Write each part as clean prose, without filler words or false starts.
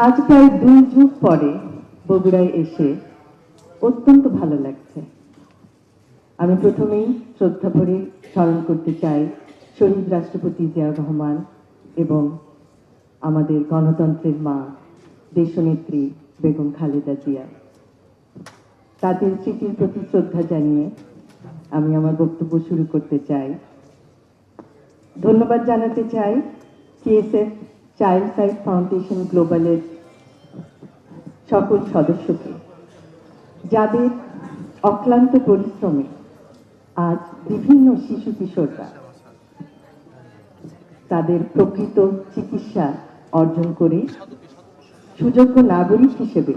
আজ প্রায় 2 যুগ পরে বগুড়ায় এসে অত্যন্ত ভালো লাগছে। আমি প্রথমেই শ্রদ্ধা ভরে স্মরণ করতে চাই শহীদ রাষ্ট্রপতি জিয়াউর রহমান এবং আমাদের গণতন্ত্রের মা দেশনেত্রী বেগম খালেদা জিয়া। তাদের স্মৃতির প্রতি শ্রদ্ধা জানিয়ে আমি আমার বক্তব্য শুরু করতে চাই। ধন্যবাদ জানাতে চাই সিএসএফ চাইল্ড সাইট ফাউন্ডেশন গ্লোবালের সকল সদস্যকে, যাদের অক্লান্ত পরিশ্রমে আজ বিভিন্ন শিশু কিশোররা তাদের প্রকৃত চিকিৎসা অর্জন করে সুযোগ্য নাগরিক হিসেবে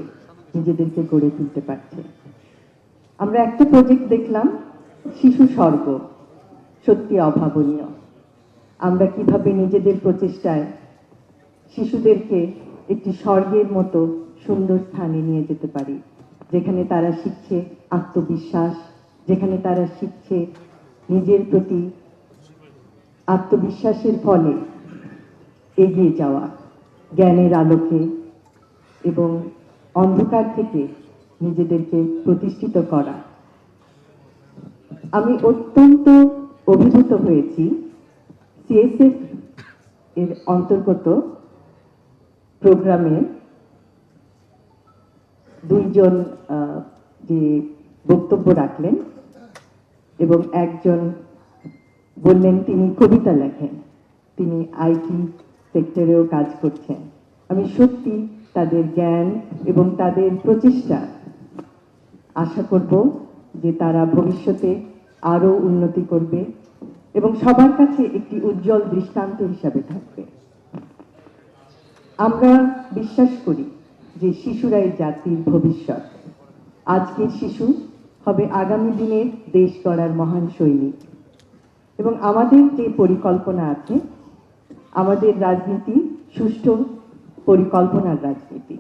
নিজেদেরকে গড়ে তুলতে পারছে। আমরা একটা প্রজেক্ট দেখলাম, শিশু স্বর্গ, সত্যি অভাবনীয়। আমরা কিভাবে নিজেদের প্রচেষ্টায় শিশুদেরকে একটি স্বর্গের মতো সুন্দর স্থানে নিয়ে যেতে পারি, যেখানে তারা শিখছে আত্মবিশ্বাস, যেখানে তারা শিখছে নিজের প্রতি আত্মবিশ্বাসের ফলে এগিয়ে যাওয়া, জ্ঞানের আলোকে এবং অন্ধকার থেকে নিজেদেরকে প্রতিষ্ঠিত করা। আমি অত্যন্ত অভিভূত হয়েছি সিএসএফ এর অন্তর্গত প্রোগ্রামে দুইজন যে বক্তব্য রাখলেন এবং একজন বললেন তিনি কবিতা লেখেন, তিনি আইটি সেক্টরেও কাজ করছেন। আমি সত্যি তাদের জ্ঞান এবং তাদের প্রচেষ্টা আশা করব যে তারা ভবিষ্যতে আরো উন্নতি করবে এবং সবার কাছে একটি উজ্জ্বল দৃষ্টান্ত হিসাবে থাকবে। আমরা বিশ্বাস করি যে শিশুরাই জাতির ভবিষ্যৎ। আজকের শিশু হবে আগামী দিনের দেশ গড়ার মহান সৈনিক। এবং আমাদের যে পরিকল্পনা আছে, আমাদের রাজনীতি সুষ্ঠু পরিকল্পনার রাজনীতি।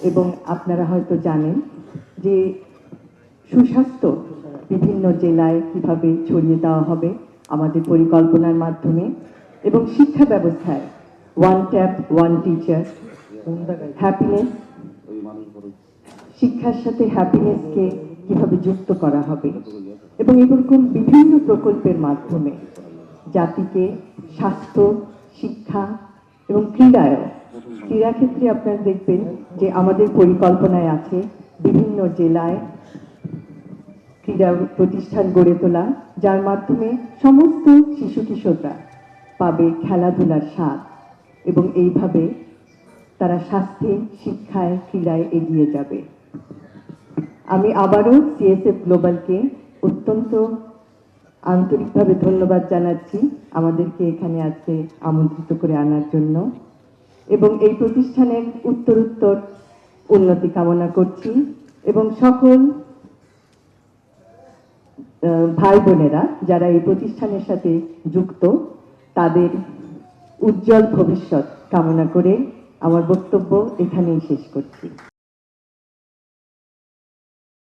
এবং আপনারা হয়তো জানেন যে সুস্বাস্থ্য বিভিন্ন জেলায় কিভাবে ছড়িয়ে দেওয়া হবে আমাদের পরিকল্পনার মাধ্যমে, এবং শিক্ষা ব্যবস্থায় one tap one teacher, happiness, শিক্ষার সাথে হ্যাপিনেসকে কিভাবে যুক্ত করা হবে, এবং এরকম বিভিন্ন প্রকল্পের মাধ্যমে জাতিকে স্বাস্থ্য, শিক্ষা এবং ক্রীড়া ক্ষেত্রে আপনারা দেখবেন যে আমাদের পরিকল্পনায় আছে বিভিন্ন জেলায় ক্রীড়া প্রতিষ্ঠান গড়ে তোলা, যার মাধ্যমে সমস্ত শিশু কিশোররা পাবে খেলাধুলার স্বাদ এবং এইভাবে তারা স্বাস্থ্যে, শিক্ষায়, ক্রীড়ায় এগিয়ে যাবে। আমি আবারও সিএসএফ গ্লোবালকে অত্যন্ত আন্তরিকভাবে ধন্যবাদ জানাচ্ছি আমাদেরকে এখানে আজকে আমন্ত্রিত করে আনার জন্য, এবং এই প্রতিষ্ঠানের উত্তরোত্তর উন্নতি কামনা করছি এবং সকল ভাই বোনেরা যারা এই প্রতিষ্ঠানের সাথে যুক্ত তাদের উজ্জ্বল ভবিষ্যৎ কামনা করে আমার বক্তব্য এখানেই শেষ করছি।